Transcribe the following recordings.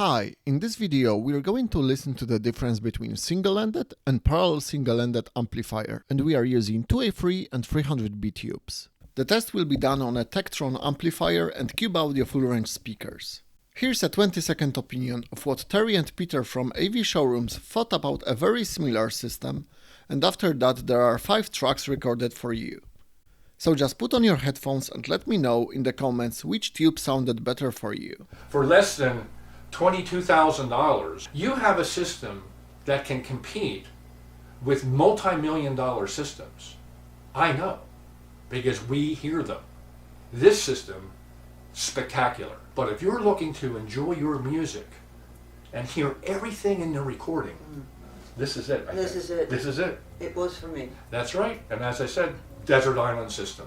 Hi, in this video we are going to listen to the difference between single-ended and parallel single-ended amplifier, and we are using 2A3 and 300B tubes. The test will be done on a Tektron amplifier and Cube Audio Fullrange speakers. Here's a 20-second opinion of what Terry and Peter from AV Showrooms thought about a very similar system, and after that there are 5 tracks recorded for you. So just put on your headphones and let me know in the comments which tube sounded better for you. For less than $22,000, you have a system that can compete with multi-million-dollar systems. I know, because we hear them. This system, spectacular. But if you're looking to enjoy your music and hear everything in the recording, this is it. This is it. This is it. It was for me. That's right. And as I said, desert island system.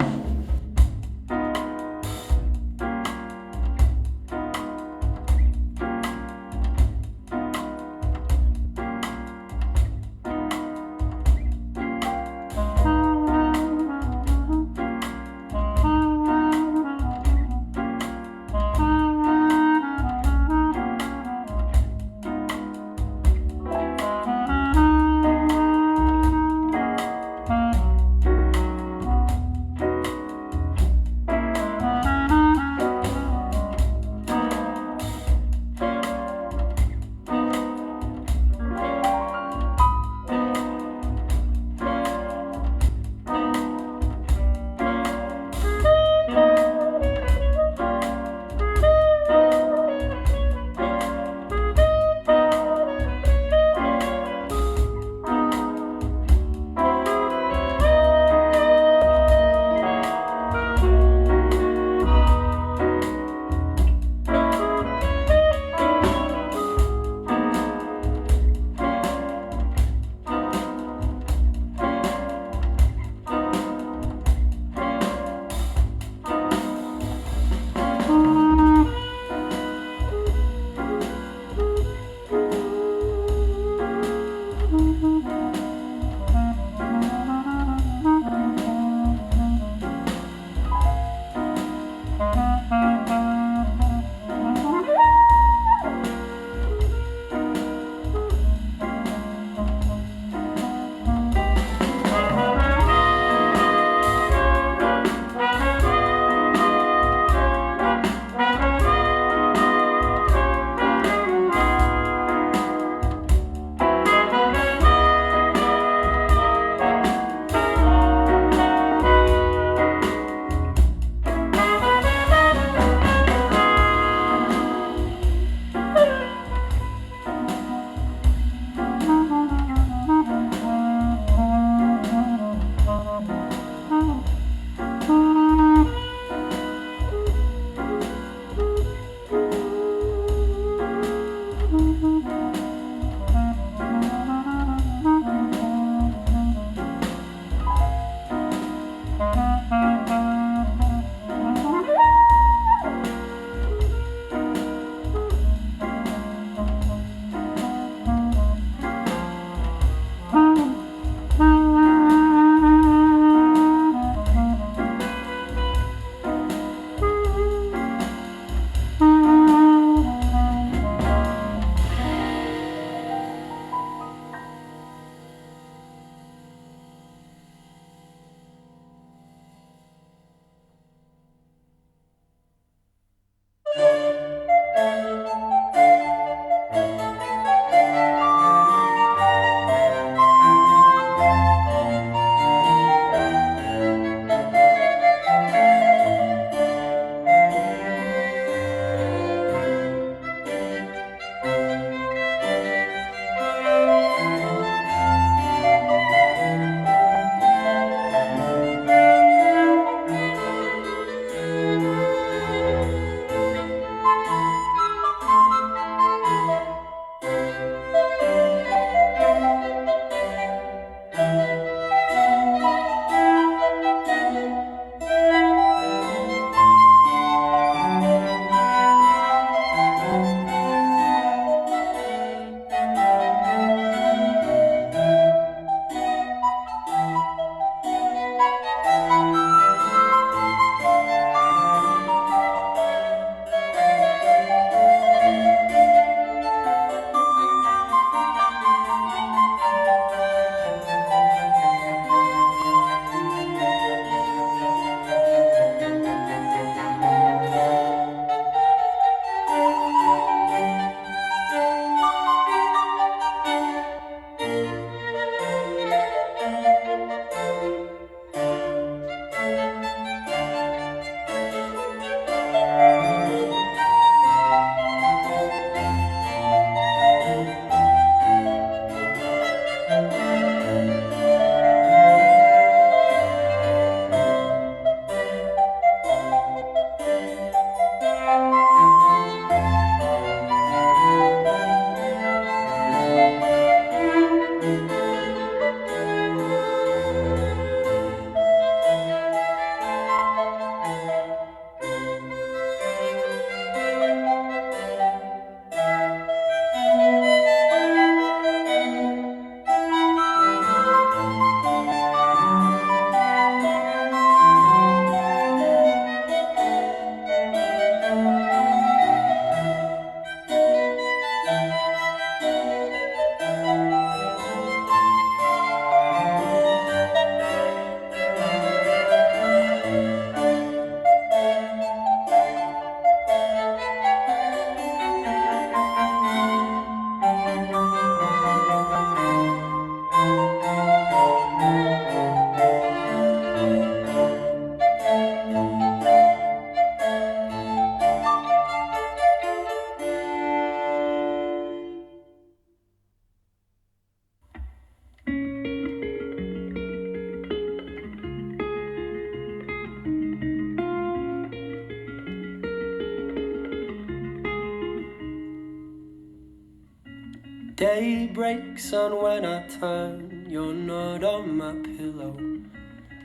Day breaks and when I turn, you're not on my pillow.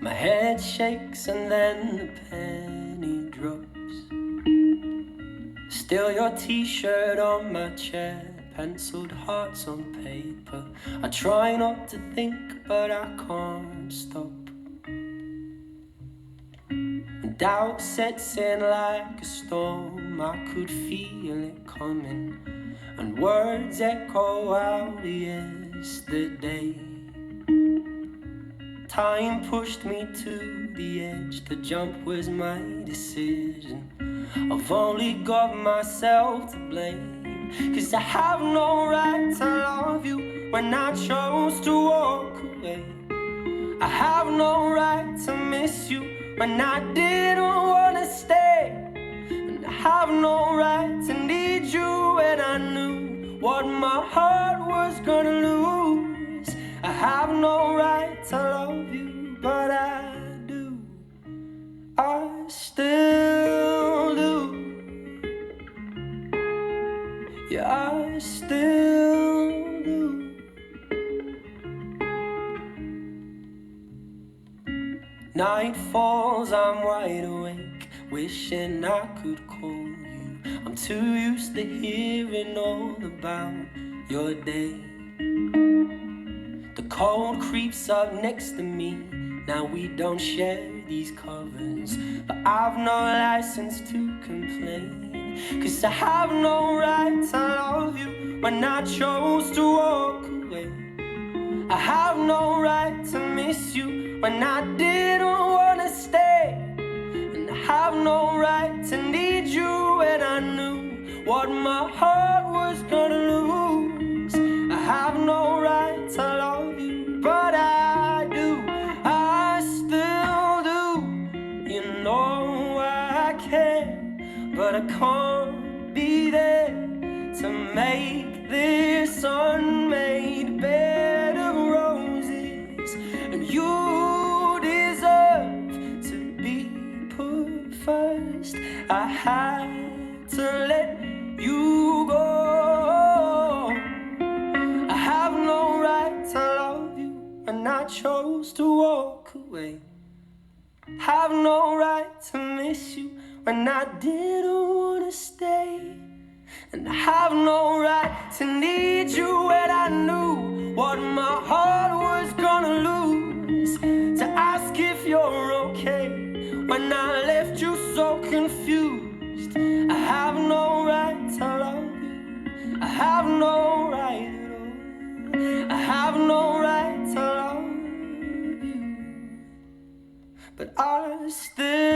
My head shakes and then the penny drops. Still your t-shirt on my chair, penciled hearts on paper. I try not to think, but I can't stop. Doubt sets in like a storm, I could feel it coming, and words echo out yesterday. Time pushed me to the edge, the jump was my decision. I've only got myself to blame, 'cause I have no right to love you when I chose to walk away. I have no right to miss you when I didn't wanna stay. And I have no right to need you when I knew what my heart was gonna lose. I have no right to love you, but I do. I still do. Yeah, I still do. Night falls, I'm wide awake, wishing I could call you. I'm too used to hearing all about your day. The cold creeps up next to me, now we don't share these covers, but I've no license to complain, 'cause I have no right to love you when I chose to walk away. I have no right to miss you when I didn't wanna stay. And I have no right to need you when I knew what my heart was gonna lose. I have no right to love you, but I do. I still do. You know I care, but I can't be there to make this unmade bed of roses. And you deserve to be put first. I had to let you go. I have no right to love you, and I chose to walk away. Have no right to miss you when I didn't wanna stay. And I have no right to need you when I knew what my heart was gonna lose. To ask if you're okay when I left you so confused. I have no right to love you, I have no right at all. I have no right to love you, but I still